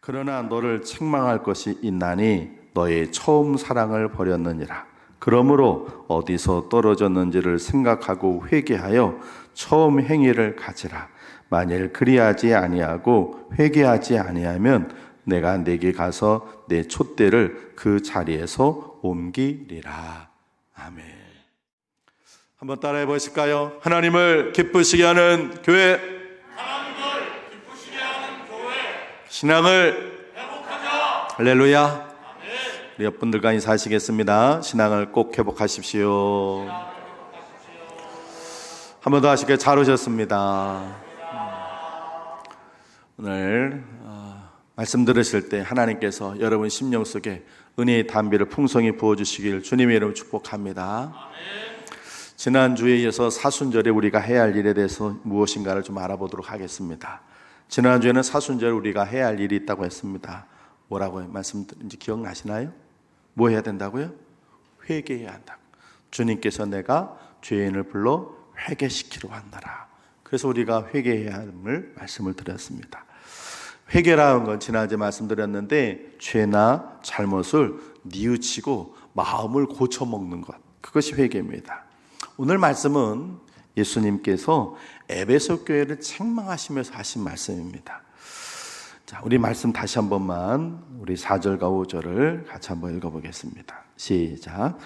그러나 너를 책망할 것이 있나니 너의 처음 사랑을 버렸느니라. 그러므로 어디서 떨어졌는지를 생각하고 회개하여 처음 행위를 가지라. 만일 그리하지 아니하고 회개하지 아니하면 내가 내게 가서 내 촛대를 그 자리에서 옮기리라. 아멘. 한번 따라해 보실까요? 하나님을 기쁘시게 하는 교회, 하나님을 기쁘시게 하는 교회, 신앙을 회복하자. 할렐루야. 아멘. 우리 옆분들과 인사하시겠습니다. 신앙을 꼭 회복하십시오. 한 번 더 하시게 잘 오셨습니다. 오늘 말씀 들으실 때 하나님께서 여러분 심령 속에 은혜의 담비를 풍성히 부어주시길 주님의 이름으로 축복합니다. 지난주에 이어서 사순절에 우리가 해야 할 일에 대해서 무엇인가를 좀 알아보도록 하겠습니다. 지난주에는 사순절에 우리가 해야 할 일이 있다고 했습니다. 뭐라고 말씀드린지 기억나시나요? 뭐 해야 된다고요? 회개해야 한다고. 주님께서 내가 죄인을 불러 회개시키러 왔노라. 그래서 우리가 회개해야 함을 말씀을 드렸습니다. 회개라는 건 지난주에 말씀드렸는데 죄나 잘못을 뉘우치고 마음을 고쳐먹는 것, 그것이 회개입니다. 오늘 말씀은 예수님께서 에베소 교회를 책망하시면서 하신 말씀입니다. 자, 우리 말씀 다시 한 번만 우리 4절과 5절을 같이 한번 읽어보겠습니다. 시작.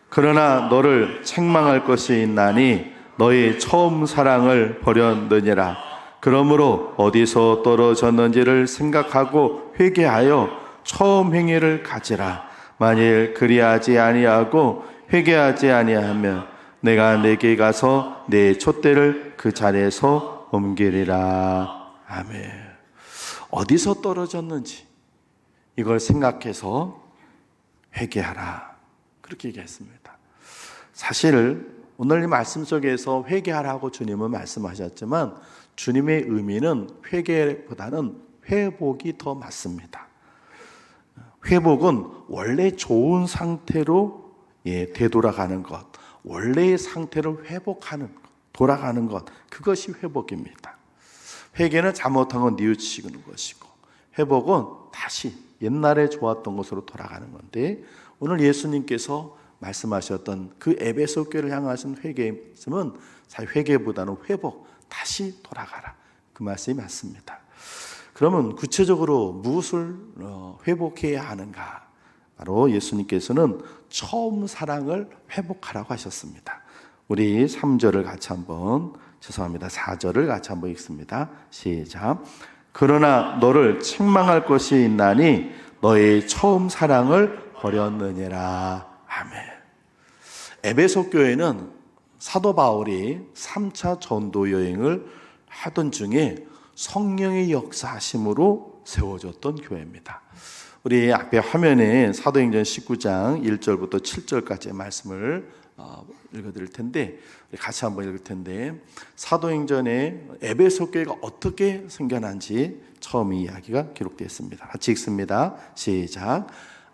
그러나 너를 책망할 것이 있나니 너의 처음 사랑을 버렸느니라. 그러므로 어디서 떨어졌는지를 생각하고 회개하여 처음 행위를 가지라. 만일 그리하지 아니하고 회개하지 아니하면 내가 내게 가서 내 촛대를 그 자리에서 옮기리라. 아멘. 어디서 떨어졌는지 이걸 생각해서 회개하라. 그렇게 얘기했습니다. 사실 오늘 이 말씀 속에서 회개하라고 주님은 말씀하셨지만 주님의 의미는 회개보다는 회복이 더 맞습니다. 회복은 원래 좋은 상태로 되돌아가는 것, 원래의 상태를 회복하는 것, 돌아가는 것, 그것이 회복입니다. 회개는 잘못한 건 뉘우치는 것이고, 회복은 다시 옛날에 좋았던 것으로 돌아가는 건데, 오늘 예수님께서 말씀하셨던 그 에베소 교회를 향하신 회개는 사실 회개보다는 회복, 다시 돌아가라. 그 말씀이 맞습니다. 그러면 구체적으로 무엇을 회복해야 하는가? 바로 예수님께서는 처음 사랑을 회복하라고 하셨습니다. 우리 3절을 같이 한번, 죄송합니다. 4절을 같이 한번 읽습니다. 시작. 그러나 너를 책망할 것이 있나니 너의 처음 사랑을 버렸느니라. 아멘. 에베소 교회는 사도 바울이 3차 전도 여행을 하던 중에 성령의 역사하심으로 세워졌던 교회입니다. 우리 앞에 화면에 사도행전 19장 1절부터 7절까지의 말씀을 읽어드릴 텐데, 같이 한번 읽을 텐데, 사도행전에 에베소 교회가 어떻게 생겨난지 처음 이야기가 기록되어 있습니다. 같이 읽습니다. 시작.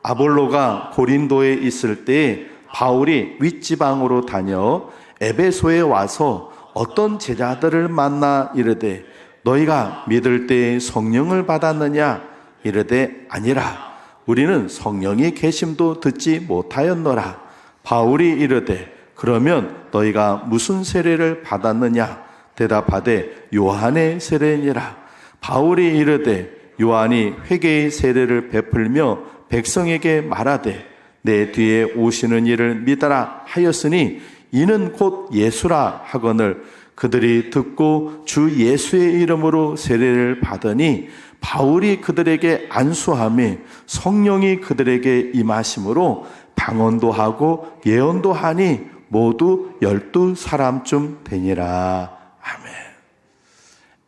아볼로가 고린도에 있을 때 바울이 윗지방으로 다녀 에베소에 와서 어떤 제자들을 만나 이르되 너희가 믿을 때 성령을 받았느냐? 이르되 아니라 우리는 성령의 계심도 듣지 못하였노라. 바울이 이르되 그러면 너희가 무슨 세례를 받았느냐? 대답하되 요한의 세례니라. 바울이 이르되 요한이 회개의 세례를 베풀며 백성에게 말하되 내 뒤에 오시는 이를 믿어라 하였으니 이는 곧 예수라 하거늘 그들이 듣고 주 예수의 이름으로 세례를 받으니 바울이 그들에게 안수하며 성령이 그들에게 임하심으로 방언도 하고 예언도 하니 모두 12사람쯤 되니라. 아멘.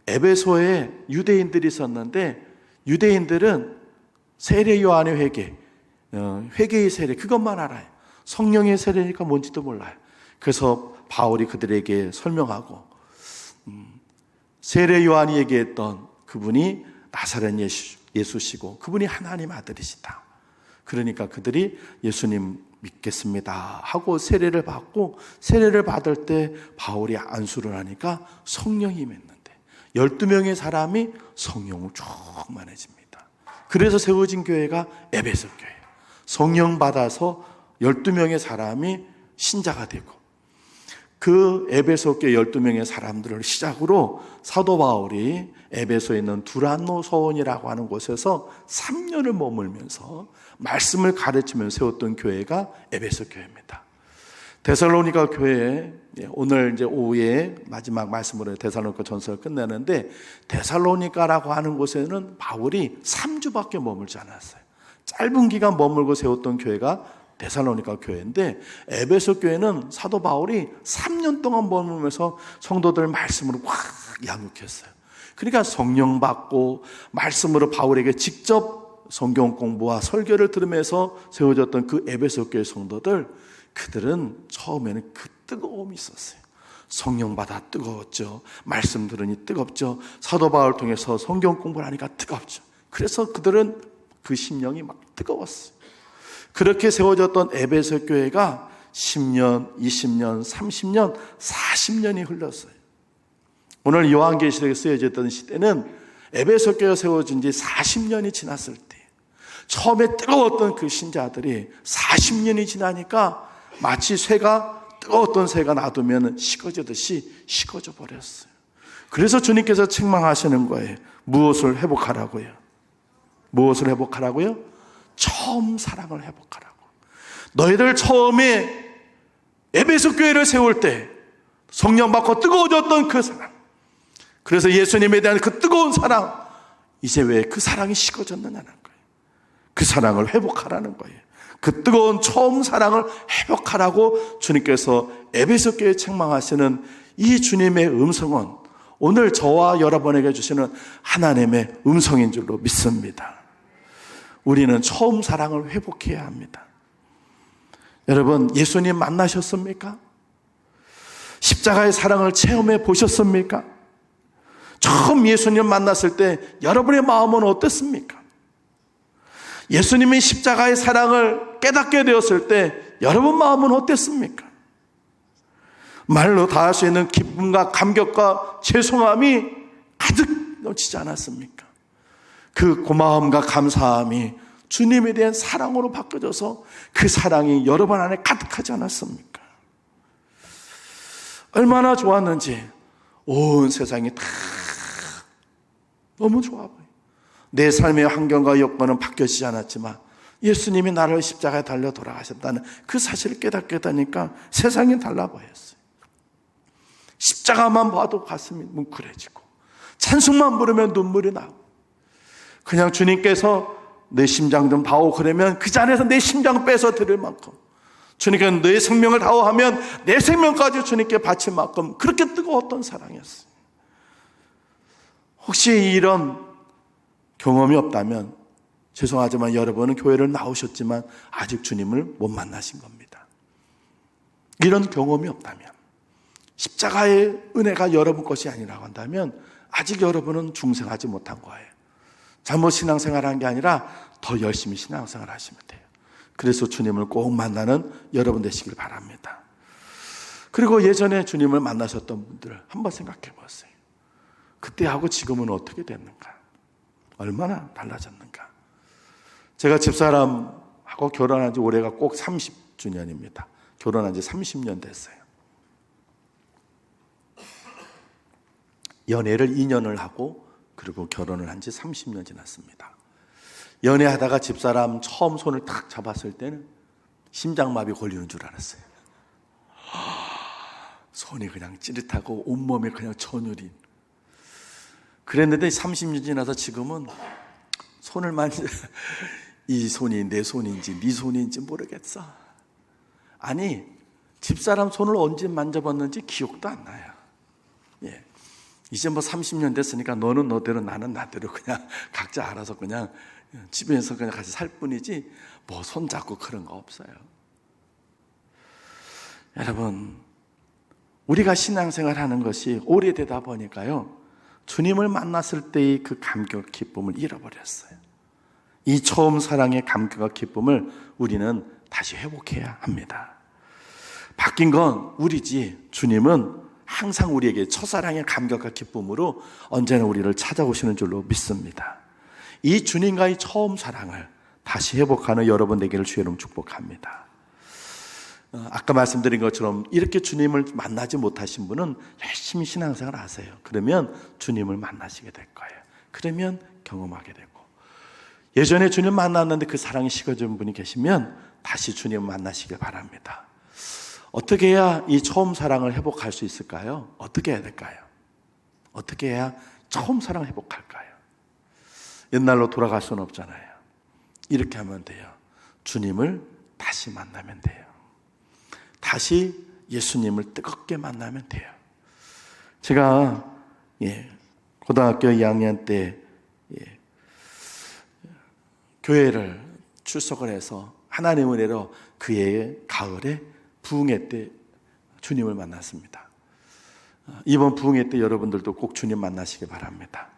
에베소에 유대인들이 있었는데 유대인들은 세례 요한의 회개, 회개의 세례 그것만 알아요. 성령의 세례니까 뭔지도 몰라요. 그래서 바울이 그들에게 설명하고 세례 요한이 얘기했던 그분이 나사렛 예수시고 그분이 하나님 아들이시다. 그러니까 그들이 예수님 믿겠습니다 하고 세례를 받고, 세례를 받을 때 바울이 안수를 하니까 성령이 임했는데 12명의 사람이 성령을 충만해집니다. 그래서 세워진 교회가 에베소 교회예요. 성령 받아서 12명의 사람이 신자가 되고, 그 에베소 교회 12명의 사람들을 시작으로 사도 바울이 에베소에 있는 두란노 서원이라고 하는 곳에서 3년을 머물면서 말씀을 가르치면서 세웠던 교회가 에베소 교회입니다. 데살로니가 교회에 오늘 이제 오후에 마지막 말씀으로 데살로니가 전서를 끝내는데, 데살로니가라고 하는 곳에는 바울이 3주밖에 머물지 않았어요. 짧은 기간 머물고 세웠던 교회가 데살로니가 교회인데, 에베소 교회는 사도 바울이 3년 동안 머물면서 성도들 말씀으로 확 양육했어요. 그러니까 성령 받고 말씀으로 바울에게 직접 성경 공부와 설교를 들으면서 세워졌던 그 에베소 교회 성도들, 그들은 처음에는 그 뜨거움이 있었어요. 성령 받아 뜨거웠죠. 말씀 들으니 뜨겁죠. 사도 바울 통해서 성경 공부를 하니까 뜨겁죠. 그래서 그들은 그 심령이 막 뜨거웠어요. 그렇게 세워졌던 에베소 교회가 10년, 20년, 30년, 40년이 흘렀어요. 오늘 요한계시록에 쓰여졌던 시대는 에베소 교회가 세워진 지 40년이 지났을 때, 처음에 뜨거웠던 그 신자들이 40년이 지나니까 마치 쇠가, 뜨거웠던 쇠가 놔두면 식어지듯이 식어져 버렸어요. 그래서 주님께서 책망하시는 거예요. 무엇을 회복하라고요? 무엇을 회복하라고요? 처음 사랑을 회복하라고. 너희들 처음에 에베소 교회를 세울 때 성령 받고 뜨거워졌던 그 사랑, 그래서 예수님에 대한 그 뜨거운 사랑, 이제 왜 그 사랑이 식어졌느냐는 거예요. 그 사랑을 회복하라는 거예요. 그 뜨거운 처음 사랑을 회복하라고 주님께서 에베소 교회에 책망하시는 이 주님의 음성은 오늘 저와 여러분에게 주시는 하나님의 음성인 줄로 믿습니다. 우리는 처음 사랑을 회복해야 합니다. 여러분, 예수님 만나셨습니까? 십자가의 사랑을 체험해 보셨습니까? 처음 예수님 만났을 때 여러분의 마음은 어땠습니까? 예수님이 십자가의 사랑을 깨닫게 되었을 때 여러분 마음은 어땠습니까? 말로 다 할 수 있는 기쁨과 감격과 죄송함이 가득 넘치지 않았습니까? 그 고마움과 감사함이 주님에 대한 사랑으로 바뀌어져서 그 사랑이 여러분 안에 가득하지 않았습니까? 얼마나 좋았는지 온 세상이 다 너무 좋아 보여요. 내 삶의 환경과 여건은 바뀌어지지 않았지만 예수님이 나를 십자가에 달려 돌아가셨다는 그 사실을 깨닫게 되니까 세상이 달라 보였어요. 십자가만 봐도 가슴이 뭉클해지고 찬송만 부르면 눈물이 나고, 그냥 주님께서 내 심장 좀 다오 그러면 그 자리에서 내 심장 빼서 드릴 만큼, 주님께서 내 생명을 다오하면 내 생명까지 주님께 바칠 만큼 그렇게 뜨거웠던 사랑이었어요. 혹시 이런 경험이 없다면 죄송하지만 여러분은 교회를 나오셨지만 아직 주님을 못 만나신 겁니다. 이런 경험이 없다면, 십자가의 은혜가 여러분 것이 아니라고 한다면 아직 여러분은 중생하지 못한 거예요. 잘못 신앙생활한 게 아니라 더 열심히 신앙생활 하시면 돼요. 그래서 주님을 꼭 만나는 여러분 되시길 바랍니다. 그리고 예전에 주님을 만나셨던 분들을 한번 생각해 보세요. 그때하고 지금은 어떻게 됐는가? 얼마나 달라졌는가? 제가 집사람하고 결혼한 지 올해가 꼭 30주년입니다. 결혼한 지 30년 됐어요. 연애를 2년을 하고 그리고 결혼을 한 지 30년 지났습니다. 연애하다가 집사람 처음 손을 탁 잡았을 때는 심장마비 걸리는 줄 알았어요. 손이 그냥 찌릿하고 온몸에 그냥 전율이. 그랬는데 30년 지나서 지금은 손을 이 손이 내 손인지 네 손인지 모르겠어. 아니, 집사람 손을 언제 만져봤는지 기억도 안 나요. 예. 이제 뭐 30년 됐으니까 너는 너대로 나는 나대로 그냥 각자 알아서 그냥 집에서 그냥 같이 살 뿐이지 뭐 손잡고 그런 거 없어요. 여러분, 우리가 신앙생활 하는 것이 오래되다 보니까요, 주님을 만났을 때의 그 감격, 기쁨을 잃어버렸어요. 이 처음 사랑의 감격과 기쁨을 우리는 다시 회복해야 합니다. 바뀐 건 우리지, 주님은 항상 우리에게 첫사랑의 감격과 기쁨으로 언제나 우리를 찾아오시는 줄로 믿습니다. 이 주님과의 처음 사랑을 다시 회복하는 여러분 되기를 주의 이름으로 축복합니다. 아까 말씀드린 것처럼 이렇게 주님을 만나지 못하신 분은 열심히 신앙생활 하세요. 그러면 주님을 만나시게 될 거예요. 그러면 경험하게 되고, 예전에 주님 만났는데 그 사랑이 식어진 분이 계시면 다시 주님을 만나시길 바랍니다. 어떻게 해야 이 처음 사랑을 회복할 수 있을까요? 어떻게 해야 될까요? 어떻게 해야 처음 사랑을 회복할까요? 옛날로 돌아갈 수는 없잖아요. 이렇게 하면 돼요. 주님을 다시 만나면 돼요. 다시 예수님을 뜨겁게 만나면 돼요. 제가 고등학교 2학년 때 교회를 출석을 해서 하나님의 은혜로 그 해의 가을에 부흥회 때 주님을 만났습니다. 이번 부흥회 때 여러분들도 꼭 주님 만나시기 바랍니다.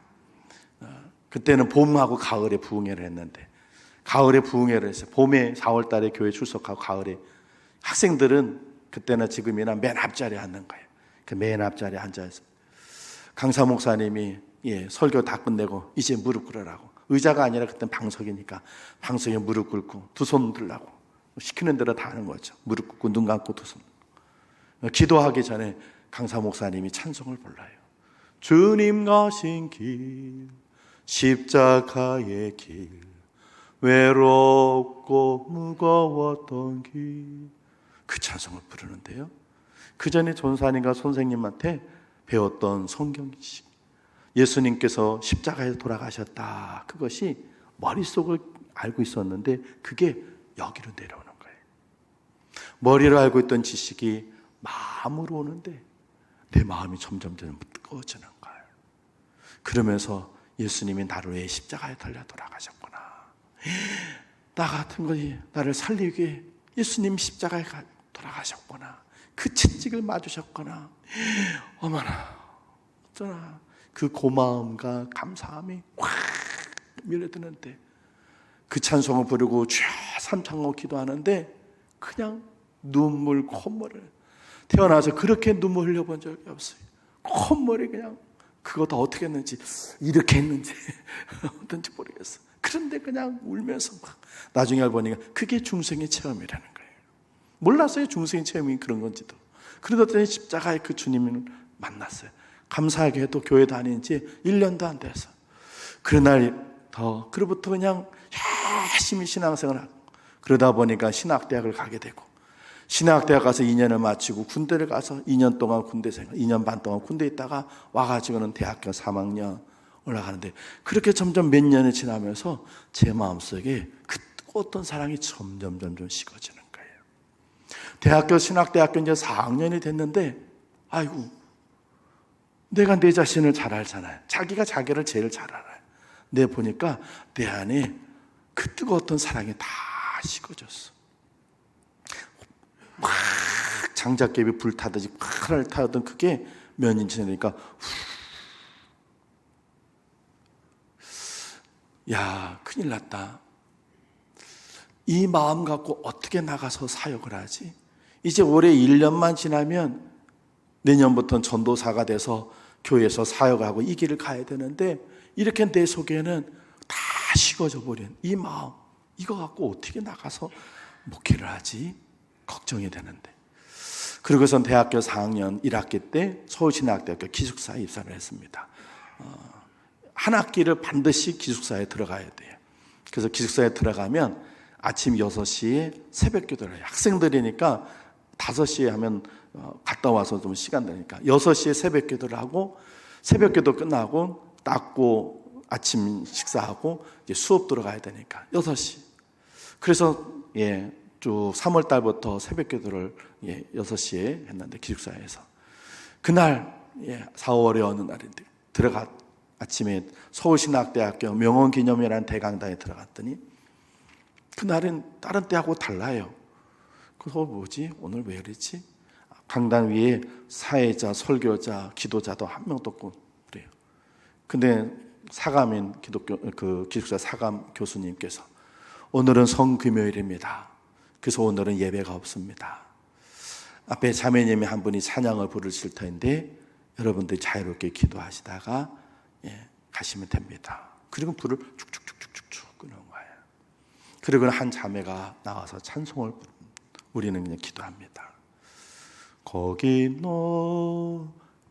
그때는 봄하고 가을에 부흥회를 했는데, 가을에 부흥회를 했어요. 봄에 4월 달에 교회 출석하고 가을에 학생들은 그때나 지금이나 맨 앞자리에 앉는 거예요. 그 맨 앞자리에 앉아서 강사 목사님이 설교 다 끝내고 이제 무릎 꿇으라고, 의자가 아니라 그때는 방석이니까 방석에 무릎 꿇고 두 손 들라고 시키는 대로 다 하는 거죠. 무릎 꿇고 눈 감고 두 손. 기도하기 전에 강사 목사님이 찬송을 불러요. 주님 가신 길, 십자가의 길, 외롭고 무거웠던 길, 그 찬송을 부르는데요, 그 전에 전사님과 선생님한테 배웠던 성경식, 예수님께서 십자가에 돌아가셨다, 그것이 머릿속을 알고 있었는데 그게 여기로 내려오는 거예요. 머리로 알고 있던 지식이 마음으로 오는데 내 마음이 점점 뜨거워지는 거예요. 그러면서 예수님이 나를 위해 십자가에 달려 돌아가셨구나, 나 같은 것이 나를 살리기 위해 예수님 십자가에 돌아가셨구나, 그 채찍을 맞으셨구나, 어머나 어쩌나, 그 고마움과 감사함이 확 밀려드는데, 그 찬송을 부르고 쫙 삼창하고 기도하는데 그냥 눈물, 콧물을, 태어나서 그렇게 눈물 흘려본 적이 없어요. 콧물이 그냥, 그거 다 어떻게 했는지, 이렇게 했는지 어떤지 모르겠어. 그런데 그냥 울면서 막, 나중에 알고 보니까 그게 중생의 체험이라는 거예요. 몰랐어요, 중생의 체험이 그런 건지도. 그러더니 십자가에 그 주님을 만났어요. 감사하게 해도 교회 다닌 지 1년도 안 돼서. 그로부터 그냥 열심히 신앙생활을 하고, 그러다 보니까 신학대학을 가게 되고, 신학대학 가서 2년을 마치고 군대를 가서 2년 동안 군대 생활, 2년 반 동안 군대 있다가 와가지고는 대학교 3학년 올라가는데, 그렇게 점점 몇 년이 지나면서 제 마음속에 그 어떤 사랑이 점점 식어지는 거예요. 대학교, 신학대학교 이제 4학년이 됐는데, 아이고, 내가 내 자신을 잘 알잖아요. 자기가 자기를 제일 잘 알아요. 내 보니까 내 안에 그 뜨거웠던 사랑이 다 식어졌어. 막 장작개비 불타듯이 확 타던 그게 몇 년 지나니까, 야, 큰일 났다. 이 마음 갖고 어떻게 나가서 사역을 하지? 이제 올해 1년만 지나면 내년부터는 전도사가 돼서 교회에서 사역하고 이 길을 가야 되는데, 이렇게 내 속에는 다 식어져 버린 이 마음, 이거 갖고 어떻게 나가서 목회를 하지? 걱정이 되는데. 그러고선 대학교 4학년 1학기 때 서울신학대학교 기숙사에 입사를 했습니다. 한 학기를 반드시 기숙사에 들어가야 돼요. 그래서 기숙사에 들어가면 아침 6시에 새벽 기도를 해요. 학생들이니까 5시에 하면 갔다 와서 좀 시간 되니까 6시에 새벽 기도를 하고, 새벽 기도 끝나고 닦고 아침 식사하고 이제 수업 들어가야 되니까 6시. 그래서 쭉 3월 달부터 새벽 기도를 6시에 했는데, 기숙사에서 그날 4월의 어느 날인데 아침에 서울신학대학교 명언기념이라는 대강당에 들어갔더니, 그날은 다른 때하고 달라요. 그래서 뭐지? 오늘 왜 이러지? 강당 위에 사회자, 설교자, 기도자도 한 명도 없고 그래요. 근데 사감인 기숙사 사감 교수님께서 오늘은 성금요일입니다. 그래서 오늘은 예배가 없습니다. 앞에 자매님이 한 분이 찬양을 부르실 텐데 여러분들이 자유롭게 기도하시다가 가시면 됩니다. 그리고 불을 쭉쭉쭉 끄는 거예요. 그리고 한 자매가 나와서 찬송을 부릅니다. 우리는 그냥 기도합니다. 거기 너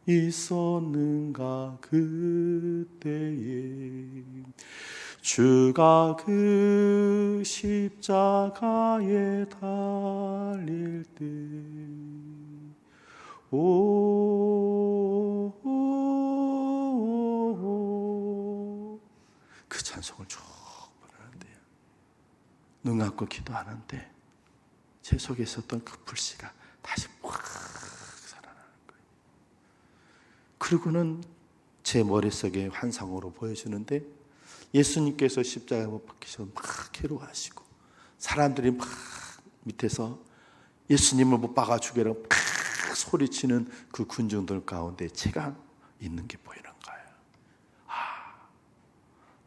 있었는가 그때에 주가 그 십자가에 달릴 때 그 찬송을 쭉 부르는데요. 눈 감고 기도하는데 제 속에 있었던 그 불씨가 다시 확 살아나는 거예요. 그리고는 제 머릿속에 환상으로 보여주는데 예수님께서 십자가에 못 박히셔서 막 괴로워하시고 사람들이 막 밑에서 예수님을 못 박아 죽여라고 막 소리치는 그 군중들 가운데 제가 있는 게 보이는 거예요.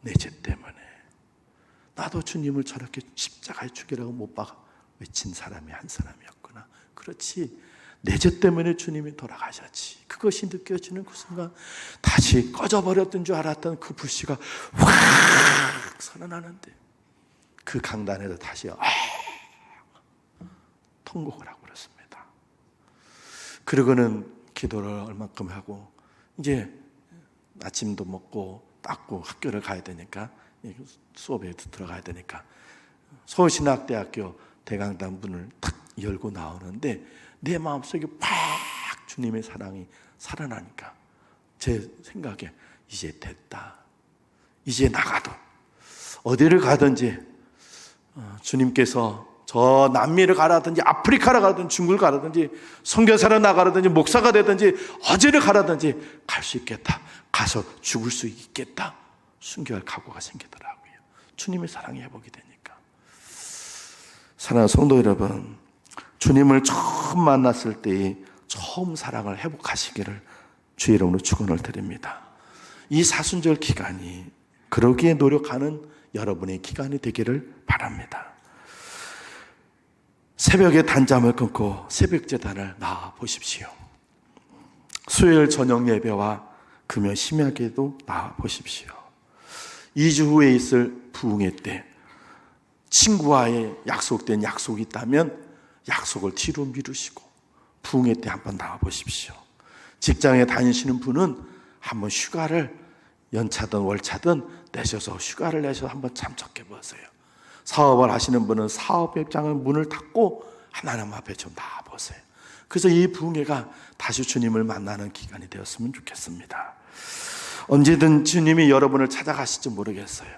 내 죄 때문에 나도 주님을 저렇게 십자가에 죽이라고 못 박아 외친 사람이 한 사람이었구나. 그렇지, 내 죄 때문에 주님이 돌아가셨지. 그것이 느껴지는 그 순간 다시 꺼져버렸던 줄 알았던 그 불씨가 확 살아나는데 그 강단에서 다시 통곡을 하고 그랬습니다. 그러고는 기도를 얼마큼 하고 이제 아침도 먹고 닦고 학교를 가야 되니까 수업에 들어가야 되니까 서울신학대학교 대강당 문을 탁 열고 나오는데 내 마음속에 팍 주님의 사랑이 살아나니까 제 생각에 이제 됐다. 이제 나가도 어디를 가든지 주님께서 저 남미를 가라든지 아프리카를 가라든지 중국을 가라든지 선교사를 나가라든지 목사가 되든지 어디를 가라든지 갈 수 있겠다. 가서 죽을 수 있겠다. 순교할 각오가 생기더라고요. 주님의 사랑이 회복이 되니까. 사랑하는 성도 여러분, 주님을 처음 만났을 때의 처음 사랑을 회복하시기를 주의 이름으로 축원을 드립니다. 이 사순절 기간이 그러기에 노력하는 여러분의 기간이 되기를 바랍니다. 새벽에 단잠을 끊고 새벽 제단을 나와 보십시오. 수요일 저녁 예배와 금요 심야기도 나와 보십시오. 2주 후에 있을 부흥회 때 친구와의 약속된 약속이 있다면 약속을 뒤로 미루시고 부흥회 때 한번 나와 보십시오. 직장에 다니시는 분은 한번 휴가를 연차든 월차든 내셔서 휴가를 내셔서 한번 참석해 보세요. 사업을 하시는 분은 사업장을 문을 닫고 하나님 앞에 좀 나와 보세요. 그래서 이 부흥회가 다시 주님을 만나는 기간이 되었으면 좋겠습니다. 언제든 주님이 여러분을 찾아가실지 모르겠어요.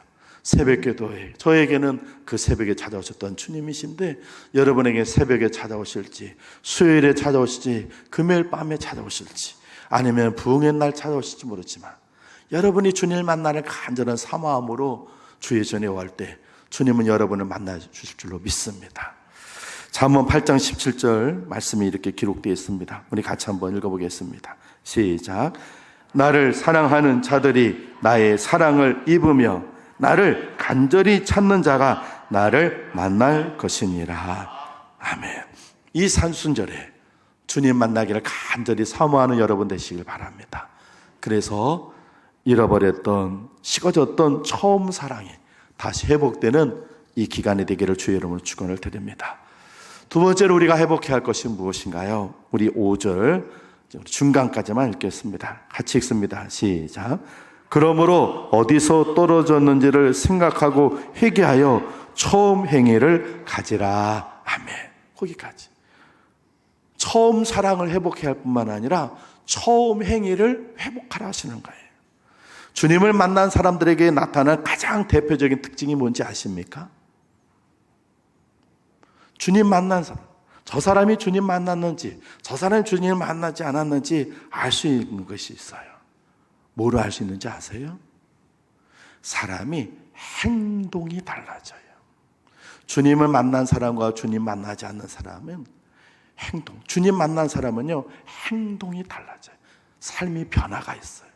새벽기도에 저에게는 그 새벽에 찾아오셨던 주님이신데 여러분에게 새벽에 찾아오실지 수요일에 찾아오실지 금요일 밤에 찾아오실지 아니면 부흥의 날 찾아오실지 모르지만 여러분이 주님을 만나는 간절한 사모함으로 주의 전에 올 때 주님은 여러분을 만나 주실 줄로 믿습니다. 잠언 8장 17절 말씀이 이렇게 기록되어 있습니다. 우리 같이 한번 읽어보겠습니다. 시작. 나를 사랑하는 자들이 나의 사랑을 입으며 나를 간절히 찾는 자가 나를 만날 것이니라. 아멘. 이 산순절에 주님 만나기를 간절히 사모하는 여러분 되시길 바랍니다. 그래서 잃어버렸던 식어졌던 처음 사랑이 다시 회복되는 이 기간이 되기를 주의 이름으로 축원을 드립니다. 두 번째로 우리가 회복해야 할 것이 무엇인가요? 우리 5절 중간까지만 읽겠습니다. 같이 읽습니다. 시작. 그러므로 어디서 떨어졌는지를 생각하고 회개하여 처음 행위를 가지라. 아멘. 거기까지. 처음 사랑을 회복해야 할 뿐만 아니라 처음 행위를 회복하라 하시는 거예요. 주님을 만난 사람들에게 나타날 가장 대표적인 특징이 뭔지 아십니까? 주님 만난 사람. 저 사람이 주님 만났는지 저 사람이 주님을 만나지 않았는지 알 수 있는 것이 있어요. 뭐로 알 수 있는지 아세요? 사람이 행동이 달라져요. 주님을 만난 사람과 주님 만나지 않는 사람은 행동. 주님 만난 사람은요, 행동이 달라져요. 삶이 변화가 있어요.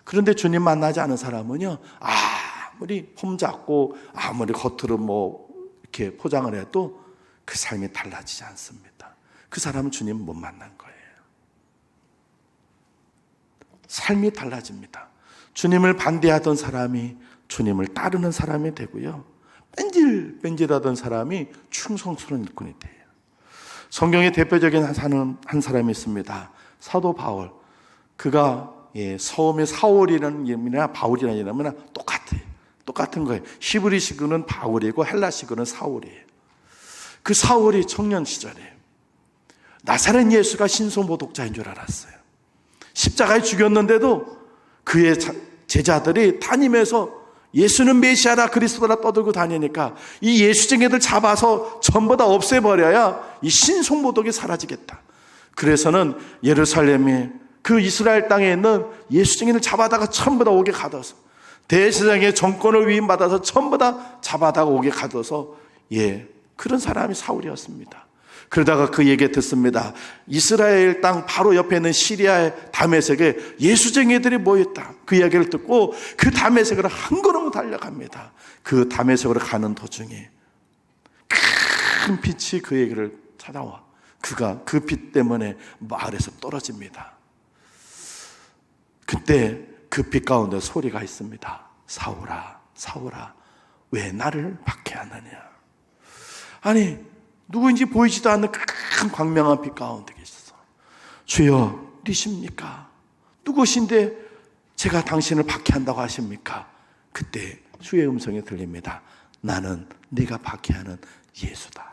그런데 주님 만나지 않은 사람은요, 아무리 폼잡고 아무리 겉으로 뭐 이렇게 포장을 해도 그 삶이 달라지지 않습니다. 그 사람은 주님 못 만난 거예요. 삶이 달라집니다. 주님을 반대하던 사람이 주님을 따르는 사람이 되고요. 뺀질뺀질하던 사람이 충성스러운 일꾼이 돼요. 성경의 대표적인 한 사람이 있습니다. 사도 바울. 그가 처음에 사울이라는 이름이나 바울이라는 이름이나 똑같아요. 똑같은 거예요. 히브리식으로는 바울이고 헬라식으로는 사울이에요. 그 사울이 청년 시절에 나사렛 예수가 신성모독자인 줄 알았어요. 십자가에 죽였는데도 그의 제자들이 다니면서 예수는 메시아라 그리스도라 떠들고 다니니까 이 예수쟁이들 잡아서 전부 다 없애버려야 이 신성모독이 사라지겠다. 그래서는 예루살렘에 그 이스라엘 땅에 있는 예수쟁이를 잡아다가 전부 다 오게 가둬서 대제사장의 정권을 위임받아서 전부 다 잡아다가 오게 가둬서 그런 사람이 사울이었습니다. 그러다가 그 얘기 듣습니다. 이스라엘 땅 바로 옆에 있는 시리아의 다메섹에 예수쟁이들이 모였다. 그 이야기를 듣고 그 다메섹으로 한 걸음 달려갑니다. 그 다메섹으로 가는 도중에 큰 빛이 그에게를 찾아와. 그가 그 빛 때문에 마을에서 떨어집니다. 그때 그 빛 가운데 소리가 있습니다. 사울아, 사울아, 왜 나를 박해하느냐? 아니, 누구인지 보이지도 않는 큰 광명한 빛 가운데 계셔서 주여, 니십니까? 누구신데 제가 당신을 박해한다고 하십니까? 그때 주의 음성이 들립니다. 나는 네가 박해하는 예수다.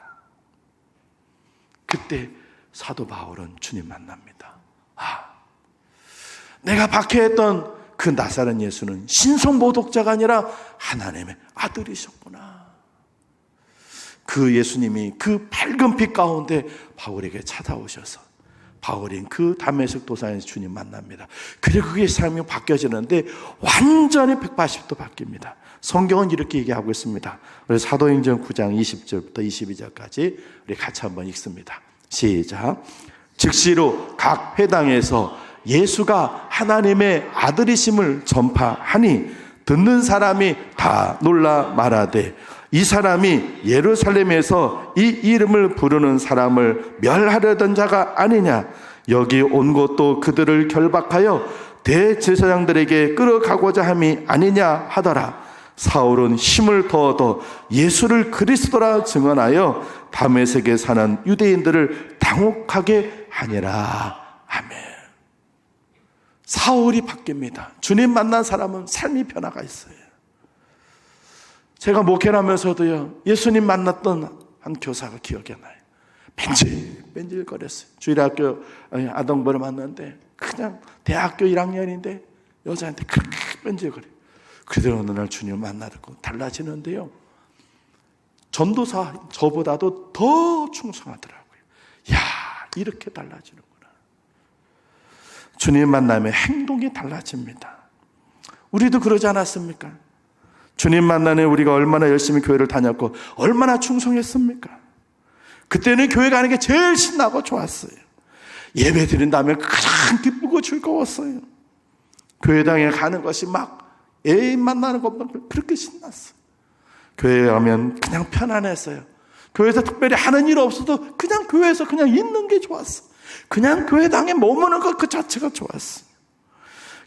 그때 사도 바울은 주님 만납니다. 내가 박해했던 그 나사렛 예수는 신성모독자가 아니라 하나님의 아들이셨구나. 그 예수님이 그 밝은 빛 가운데 바울에게 찾아오셔서 바울인 그 다메섹 도상에서 주님 만납니다. 그리고 그의 삶이 바뀌어지는데 완전히 180도 바뀝니다. 성경은 이렇게 얘기하고 있습니다. 우리 사도행전 9장 20절부터 22절까지 우리 같이 한번 읽습니다. 시작. 즉시로 각 회당에서 예수가 하나님의 아들이심을 전파하니 듣는 사람이 다 놀라 말하되 이 사람이 예루살렘에서 이 이름을 부르는 사람을 멸하려던 자가 아니냐. 여기 온 것도 그들을 결박하여 대제사장들에게 끌어가고자 함이 아니냐 하더라. 사울은 힘을 더 얻어 예수를 그리스도라 증언하여 다메섹에 사는 유대인들을 당혹하게 하니라. 아멘. 사울이 바뀝니다. 주님 만난 사람은 삶이 변화가 있어요. 제가 목회를 하면서도요, 예수님 만났던 한 교사가 기억이 나요. 뺀질거렸어요. 주일학교 아동부를 만났는데 그냥 대학교 1학년인데 여자한테 그렇게 뺀질거려요. 그대로 어느 날 주님 만나고 달라지는데요, 전도사 저보다도 더 충성하더라고요. 야, 이렇게 달라지는구나. 주님 만나면 행동이 달라집니다. 우리도 그러지 않았습니까? 주님 만나는 우리가 얼마나 열심히 교회를 다녔고 얼마나 충성했습니까? 그때는 교회 가는 게 제일 신나고 좋았어요. 예배 드린 다음에 가장 기쁘고 즐거웠어요. 교회당에 가는 것이 막 애인 만나는 것만 그렇게 신났어요. 교회에 가면 그냥 편안했어요. 교회에서 특별히 하는 일 없어도 그냥 교회에서 그냥 있는 게 좋았어. 그냥 교회당에 머무는 것 그 자체가 좋았어.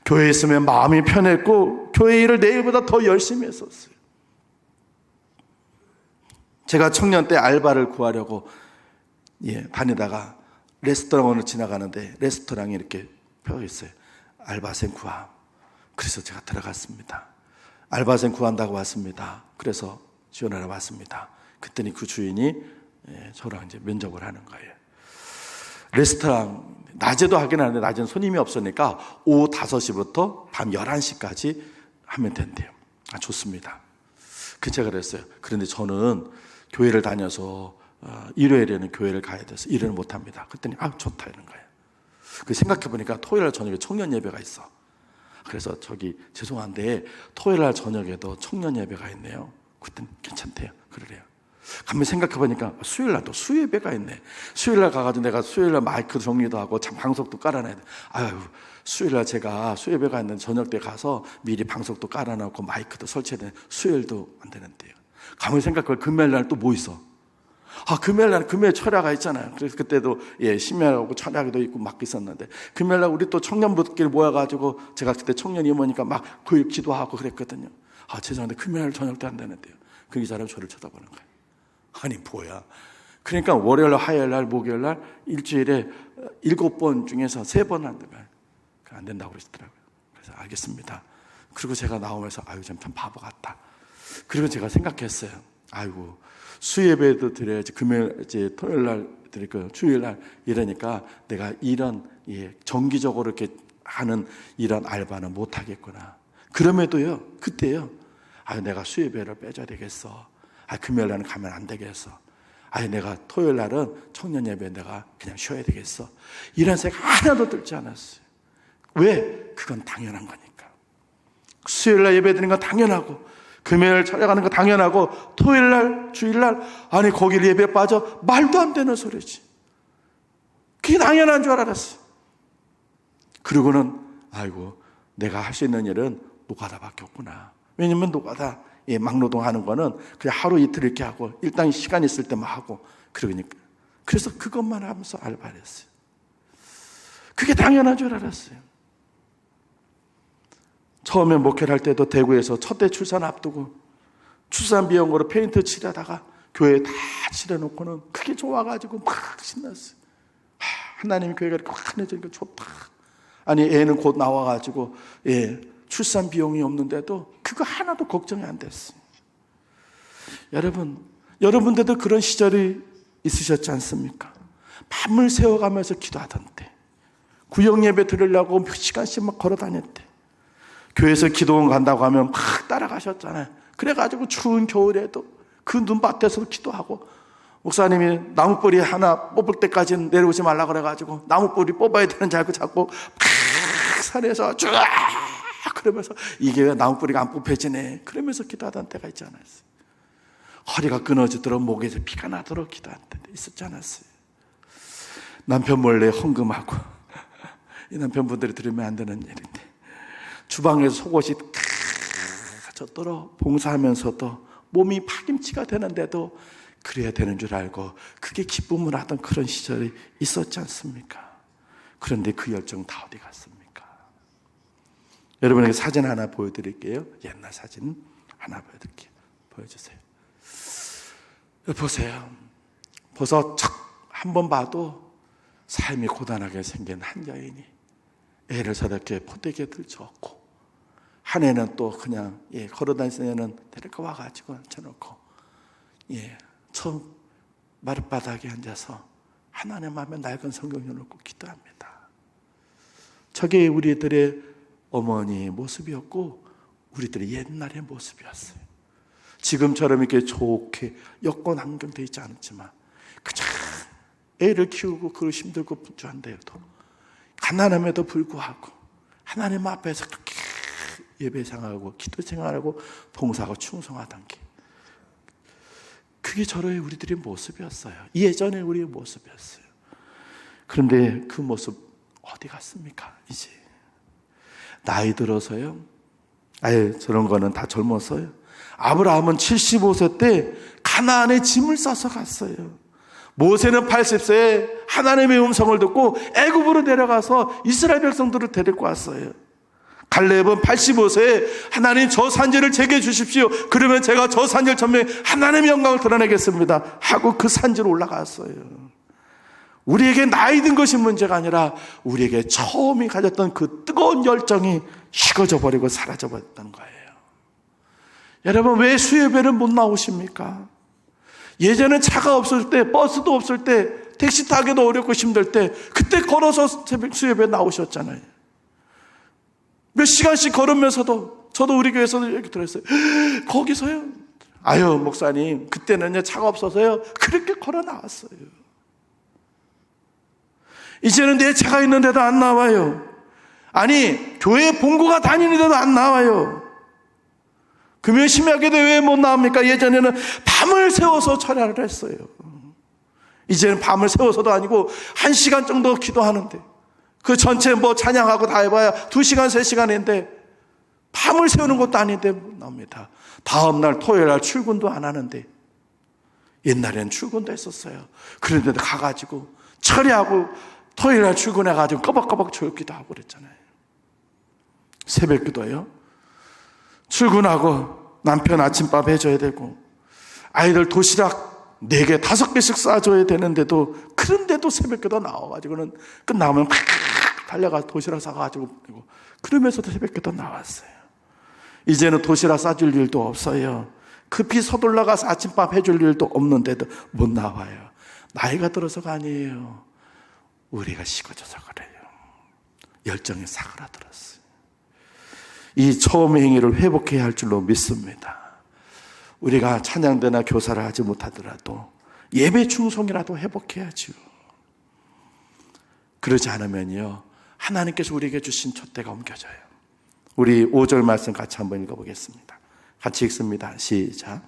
교회에 있으면 마음이 편했고 교회 일을 내일보다 더 열심히 했었어요. 제가 청년 때 알바를 구하려고 다니다가 레스토랑을 지나가는데 레스토랑에 이렇게 펴 있어요. 알바생 구함. 그래서 제가 들어갔습니다. 알바생 구한다고 왔습니다. 그래서 지원하러 왔습니다. 그랬더니 그 주인이 저랑 이제 면접을 하는 거예요. 레스토랑 낮에도 하긴 하는데 낮에는 손님이 없으니까 오후 5시부터 밤 11시까지 하면 된대요. 좋습니다. 그 제가 그랬어요. 그런데 저는 교회를 다녀서 일요일에는 교회를 가야 돼서 일을 못합니다. 그랬더니 좋다 이런 거예요. 그 생각해보니까 토요일날 저녁에 청년 예배가 있어. 그래서 죄송한데 토요일날 저녁에도 청년 예배가 있네요. 그랬더니 괜찮대요. 그러래요. 가면 생각해보니까 수요일날도 수예배가 있네. 수요일날 가가지고 내가 수요일날 마이크 정리도 하고 방석도 깔아놔야 돼. 수요일날 제가 수예배가 있는 저녁 때 가서 미리 방석도 깔아놓고 마이크도 설치해야 돼. 수요일도 안 되는데요. 가면 생각해보니까 금요일날 또 뭐 있어? 금요일날 금요일 철야가 있잖아요. 그래서 그때도 심야하고 철야기도 있고 막 있었는데, 금요일날 우리 또 청년부들끼리 모여가지고, 제가 그때 청년 임원이니까 막 교육 기도하고 그랬거든요. 죄송한데 금요일 저녁 때 안 되는데요. 그 기자는 저를 쳐다보는 거예요. 아니 뭐야. 그러니까 월요일, 화요일날, 목요일날 일주일에 7번 중에서 3번 한다고 안 된다고 그러시더라고요. 그래서 알겠습니다. 그리고 제가 나오면서 참 바보 같다. 그리고 제가 생각했어요. 수예배도 드려야지, 금요일, 토요일날 드리고 주일날 이러니까 내가 이런 정기적으로 이렇게 하는 이런 알바는 못 하겠구나. 그럼에도요, 그때요, 내가 수예배를 빼줘야 되겠어. 금요일날은 가면 안 되겠어. 내가 토요일날은 청년 예배 내가 그냥 쉬어야 되겠어. 이런 생각 하나도 들지 않았어요. 왜? 그건 당연한 거니까. 수요일날 예배 드리는 건 당연하고, 금요일 촬영하는 거 당연하고, 토요일날, 주일날, 거길 예배 빠져? 말도 안 되는 소리지. 그게 당연한 줄 알았어요. 그리고는, 내가 할 수 있는 일은 노가다밖에 없구나. 왜냐면 노가다, 막노동 하는 거는 그냥 하루 이틀 이렇게 하고, 일단 시간 있을 때만 하고, 그러니까. 그래서 그것만 하면서 알바를 했어요. 그게 당연한 줄 알았어요. 처음에 목회를 할 때도 대구에서 첫째 출산 앞두고 출산 비용으로 페인트 칠하다가 교회에 다 칠해놓고는 그게 좋아가지고 막 신났어요. 하나님이 교회가 이렇게 환해지니까 좋다. 애는 곧 나와가지고 출산 비용이 없는데도 그거 하나도 걱정이 안 됐어요. 여러분들도 그런 시절이 있으셨지 않습니까? 밤을 새워가면서 기도하던 때, 구역 예배 드리려고 몇 시간씩 막 걸어 다닐 때, 교회에서 기도원 간다고 하면 막 따라가셨잖아요. 그래가지고 추운 겨울에도 그 눈밭에서 기도하고, 목사님이 나무뿌리 하나 뽑을 때까지 내려오지 말라 그래가지고 나무뿌리 뽑아야 되는 줄 알고 자꾸 막 산에서 쫙 그러면서 이게 왜 나무뿌리가 안 뽑혀지네 그러면서 기도하던 때가 있지 않았어요. 허리가 끊어지도록 목에서 피가 나도록 기도한 때 있었지 않았어요. 남편 몰래 헌금하고, 이 남편분들이 들으면 안 되는 일인데, 주방에서 속옷이 젖도록 봉사하면서도 몸이 파김치가 되는데도 그래야 되는 줄 알고 그게 기쁨을 하던 그런 시절이 있었지 않습니까? 그런데 그 열정 다 어디 갔습니까? 여러분에게 사진 하나 보여드릴게요. 옛날 사진 하나 보여드릴게요. 보여주세요. 보세요. 벌써 한 번 봐도 삶이 고단하게 생긴 한 여인이 애를 저렇게 포대기에 들쳐놓고, 한 애는 또 그냥 걸어다니는 애는 데리고 와가지고 앉혀놓고, 처음 마룻바닥에 앉아서 하나님 앞에 낡은 성경을 놓고 기도합니다. 저게 우리들의 어머니의 모습이었고 우리들의 옛날의 모습이었어요. 지금처럼 이렇게 좋게 여건 환경되어 있지 않았지만 그저 애를 키우고 그걸 힘들고 분주한데도 가난함에도 불구하고 하나님 앞에서 그렇게 예배 생활하고 기도 생활하고 봉사하고 충성하던 게, 그게 저로의 우리들의 모습이었어요. 예전에 우리의 모습이었어요. 그런데 그 모습 어디 갔습니까? 이제 나이 들어서요, 저런 거는 다 젊었어요. 아브라함은 75세 때 가나안에 짐을 싸서 갔어요. 모세는 80세에 하나님의 음성을 듣고 애굽으로 내려가서 이스라엘 백성들을 데리고 왔어요. 갈렙은 85세에 하나님 저 산지를 제게 주십시오. 그러면 제가 저 산지를 전면 하나님의 영광을 드러내겠습니다 하고 그 산지로 올라갔어요. 우리에게 나이 든 것이 문제가 아니라 우리에게 처음에 가졌던 그 뜨거운 열정이 식어져 버리고 사라져 버렸던 거예요. 여러분, 왜 수요예배를 못 나오십니까? 예전에 차가 없을 때, 버스도 없을 때, 택시 타기도 어렵고 힘들 때 그때 걸어서 새벽 수요예배 나오셨잖아요. 몇 시간씩 걸으면서도, 저도 우리 교회에서도 얘기 들었어요. 거기서요? 목사님, 그때는요 차가 없어서요 그렇게 걸어 나왔어요. 이제는 내 차가 있는데도 안 나와요. 교회 본고가 다니는데도 안 나와요. 금요 심야기도 왜 못 나옵니까? 예전에는 밤을 새워서 철야를 했어요. 이제는 밤을 새워서도 아니고 1시간 정도 기도하는데, 그 전체 찬양하고 다 해봐야 2시간, 3시간인데 밤을 새우는 것도 아닌데 못 나옵니다. 다음날 토요일날 출근도 안 하는데 옛날에는 출근도 했었어요. 그런데도 가가지고 철야하고 토요일날 출근해가지고 꺼벅꺼벅 졸기도 하고 그랬잖아요. 새벽 기도요. 출근하고 남편 아침밥 해줘야 되고 아이들 도시락 4개, 5개씩 싸줘야 되는데도, 그런데도 새벽 기도 나와가지고는 끝나면 팍 달려가 도시락 싸가지고, 그러면서도 새벽 기도 나왔어요. 이제는 도시락 싸줄 일도 없어요. 급히 서둘러 가서 아침밥 해줄 일도 없는데도 못 나와요. 나이가 들어서가 아니에요. 우리가 식어져서 그래요. 열정이 사그라들었어요. 이 처음 행위를 회복해야 할 줄로 믿습니다. 우리가 찬양대나 교사를 하지 못하더라도 예배 충성이라도 회복해야죠. 그러지 않으면요, 하나님께서 우리에게 주신 촛대가 옮겨져요. 우리 5절 말씀 같이 한번 읽어보겠습니다. 같이 읽습니다. 시작.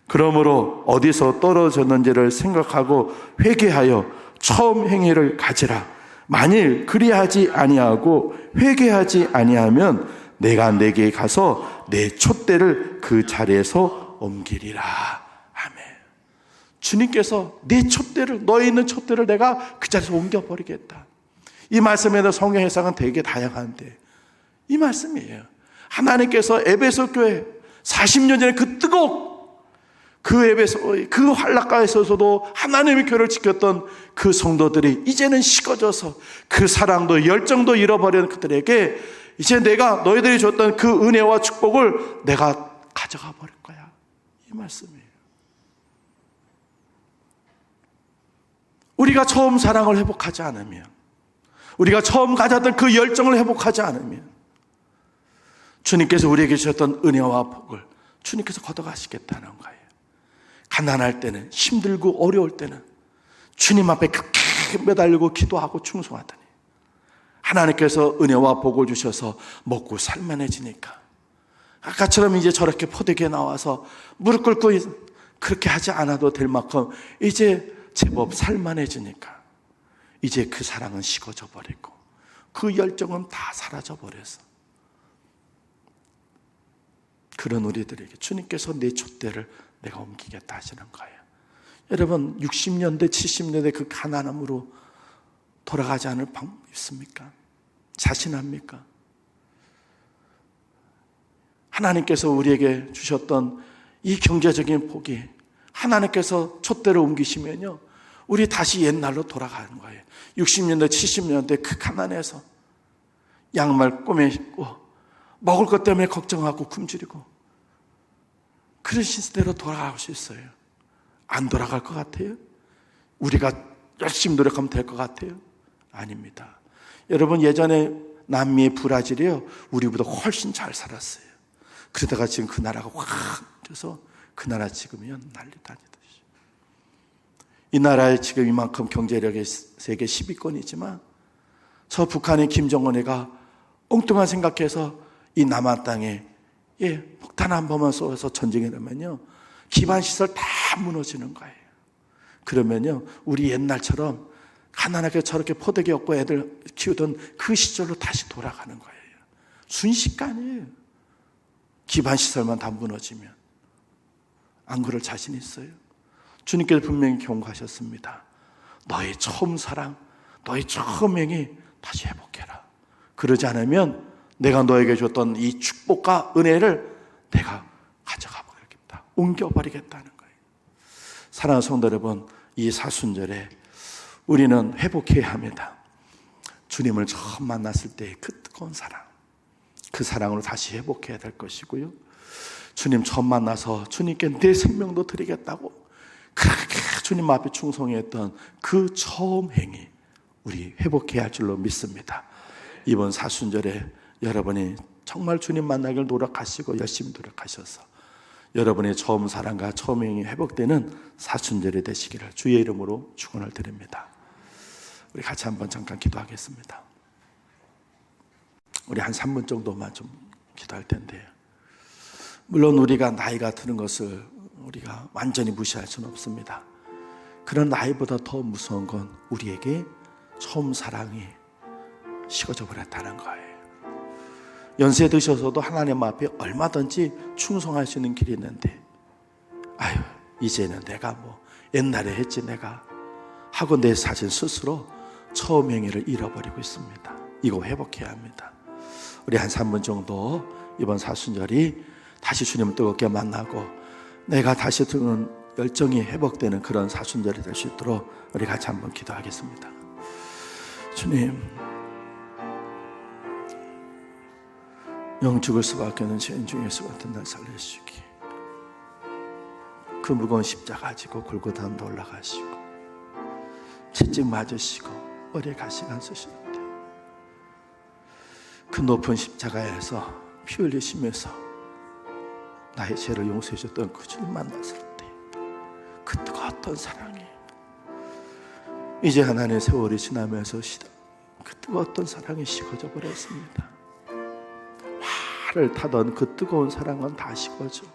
그러므로 어디서 떨어졌는지를 생각하고 회개하여 처음 행위를 가지라. 만일 그리하지 아니하고 회개하지 아니하면 내가 내게 가서 내 촛대를 그 자리에서 옮기리라. 아멘. 주님께서 내 촛대를, 너에 있는 촛대를 내가 그 자리에서 옮겨버리겠다. 이 말씀에도 성경 해석은 되게 다양한데 이 말씀이에요. 하나님께서 에베소 교회 40년 전에 그 뜨거운 그 에베소, 그 환락가에서도 하나님의 교회를 지켰던 그 성도들이 이제는 식어져서 그 사랑도 열정도 잃어버린 그들에게 이제 내가 너희들이 줬던 그 은혜와 축복을 내가 가져가 버릴 거야. 이 말씀이에요. 우리가 처음 사랑을 회복하지 않으면, 우리가 처음 가졌던 그 열정을 회복하지 않으면 주님께서 우리에게 주셨던 은혜와 복을 주님께서 걷어가시겠다는 거예요. 가난할 때는, 힘들고 어려울 때는 주님 앞에 그렇게 매달리고 기도하고 충성하더니 하나님께서 은혜와 복을 주셔서 먹고 살만해지니까 아까처럼 이제 저렇게 포대기에 나와서 무릎 꿇고 그렇게 하지 않아도 될 만큼 이제 제법 살만해지니까 이제 그 사랑은 식어져 버리고 그 열정은 다 사라져 버려서 그런 우리들에게 주님께서 내 촛대를 내가 옮기겠다 하시는 거예요. 여러분 60년대 70년대 그 가난함으로 돌아가지 않을 방법 있습니까? 자신합니까? 하나님께서 우리에게 주셨던 이 경제적인 복이 하나님께서 촛대를 옮기시면요 우리 다시 옛날로 돌아가는 거예요. 60년대 70년대 그 가난해서 양말 꼬매고 먹을 것 때문에 걱정하고 굶주리고 그런 시대로 돌아갈 수 있어요. 안 돌아갈 것 같아요? 우리가 열심히 노력하면 될 것 같아요? 아닙니다. 여러분 예전에 남미의 브라질이요 우리보다 훨씬 잘 살았어요. 그러다가 지금 그 나라가 확 쪄서 그 나라 지금이요 난리 다니듯이. 이 나라에 지금 이만큼 경제력이 세계 10위권이지만 저 북한의 김정은이가 엉뚱한 생각해서 이 남한 땅에 폭탄 한 번만 쏘아서 전쟁이 나면요 기반시설 다 무너지는 거예요. 그러면요 우리 옛날처럼 가난하게 저렇게 포대기 얻고 애들 키우던 그 시절로 다시 돌아가는 거예요. 순식간이에요. 기반시설만 다 무너지면. 안 그럴 자신 있어요? 주님께서 분명히 경고하셨습니다. 너의 처음 사랑, 너의 처음 행위 다시 회복해라. 그러지 않으면 내가 너에게 줬던 이 축복과 은혜를 내가 가져가 버리겠다. 옮겨버리겠다는 거예요. 사랑하는 성도 여러분, 이 사순절에 우리는 회복해야 합니다. 주님을 처음 만났을 때의 그 뜨거운 사랑, 그 사랑으로 다시 회복해야 될 것이고요. 주님 처음 만나서 주님께 내 생명도 드리겠다고 그렇게 주님 앞에 충성했던 그 처음 행위 우리 회복해야 할 줄로 믿습니다. 이번 사순절에 여러분이 정말 주님 만나기를 노력하시고 열심히 노력하셔서 여러분의 처음 사랑과 처음 행위 회복되는 사순절이 되시기를 주의 이름으로 축원을 드립니다. 우리 같이 한번 잠깐 기도하겠습니다. 우리 한 3분 정도만 좀 기도할 텐데요. 물론 우리가 나이가 드는 것을 우리가 완전히 무시할 수는 없습니다. 그런 나이보다 더 무서운 건 우리에게 처음 사랑이 식어져 버렸다는 거예요. 연세 드셔서도 하나님 앞에 얼마든지 충성할 수 있는 길이 있는데 이제는 내가 옛날에 했지 내가 하고 내 자신 스스로 처음 행위를 잃어버리고 있습니다. 이거 회복해야 합니다. 우리 한 3분 정도 이번 사순절이 다시 주님을 뜨겁게 만나고 내가 다시 드는 열정이 회복되는 그런 사순절이 될 수 있도록 우리 같이 한번 기도하겠습니다. 주님, 영 죽을 수밖에 없는 죄인 중에 예수 같은 날 살려주시기, 그 무거운 십자가 가지고 골고다운도 올라가시고 채찍 맞으시고 머리에 가시관 쓰시는데 그 높은 십자가에서 피 흘리시면서 나의 죄를 용서해 줬던 그 주님 만났을 때 그 뜨거웠던 사랑이 이제 하나님의 세월이 지나면서 그 뜨거웠던 사랑이 식어져 버렸습니다. 화를 타던 그 뜨거운 사랑은 다 식어져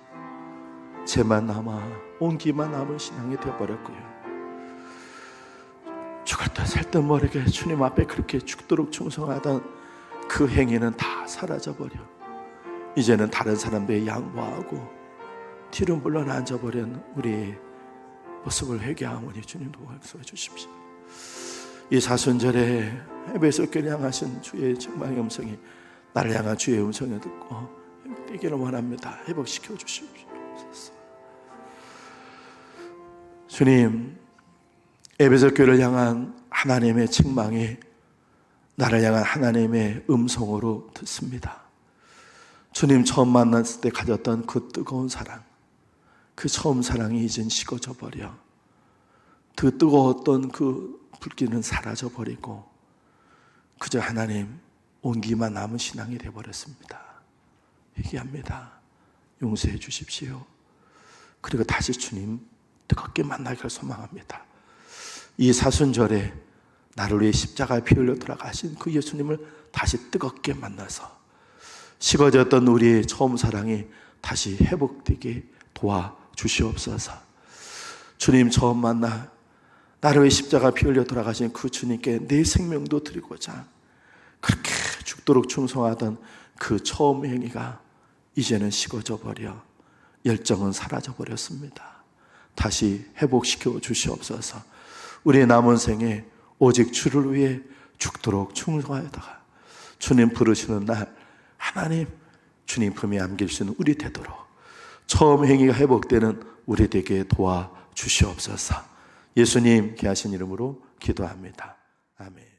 죄만 남아 온기만 남은 신앙이 되어버렸고요. 죽을 듯 살 듯 모르게 주님 앞에 그렇게 죽도록 충성하던 그 행위는 다 사라져버려 이제는 다른 사람들의 양보하고 뒤로 물러나 앉아버린 우리의 모습을 회개하오니 주님도 용서해 주십시오. 이 사순절에 에베소 교회를 향하신 주의 책망의 음성이 나를 향한 주의 음성을 듣고 회복되기를 원합니다. 회복시켜 주십시오. 주님, 에베소 교회를 향한 하나님의 책망이 나를 향한 하나님의 음성으로 듣습니다. 주님 처음 만났을 때 가졌던 그 뜨거운 사랑, 그 처음 사랑이 이젠 식어져 버려 그 뜨거웠던 그 불길은 사라져 버리고 그저 하나님 온기만 남은 신앙이 되어버렸습니다. 회개합니다. 용서해 주십시오. 그리고 다시 주님 뜨겁게 만나기를 소망합니다. 이 사순절에 나를 위해 십자가에 피 흘려 돌아가신 그 예수님을 다시 뜨겁게 만나서 식어졌던 우리의 처음 사랑이 다시 회복되게 도와주시옵소서. 주님 처음 만나 나를 위해 십자가 피 흘려 돌아가신 그 주님께 내 생명도 드리고자 그렇게 죽도록 충성하던 그 처음 행위가 이제는 식어져 버려 열정은 사라져 버렸습니다. 다시 회복시켜 주시옵소서. 우리의 남은 생에 오직 주를 위해 죽도록 충성하다가 주님 부르시는 날 하나님 주님 품에 안길 수 있는 우리 되도록 처음 행위가 회복되는 우리 되게 도와주시옵소서. 예수님 귀하신 이름으로 기도합니다. 아멘.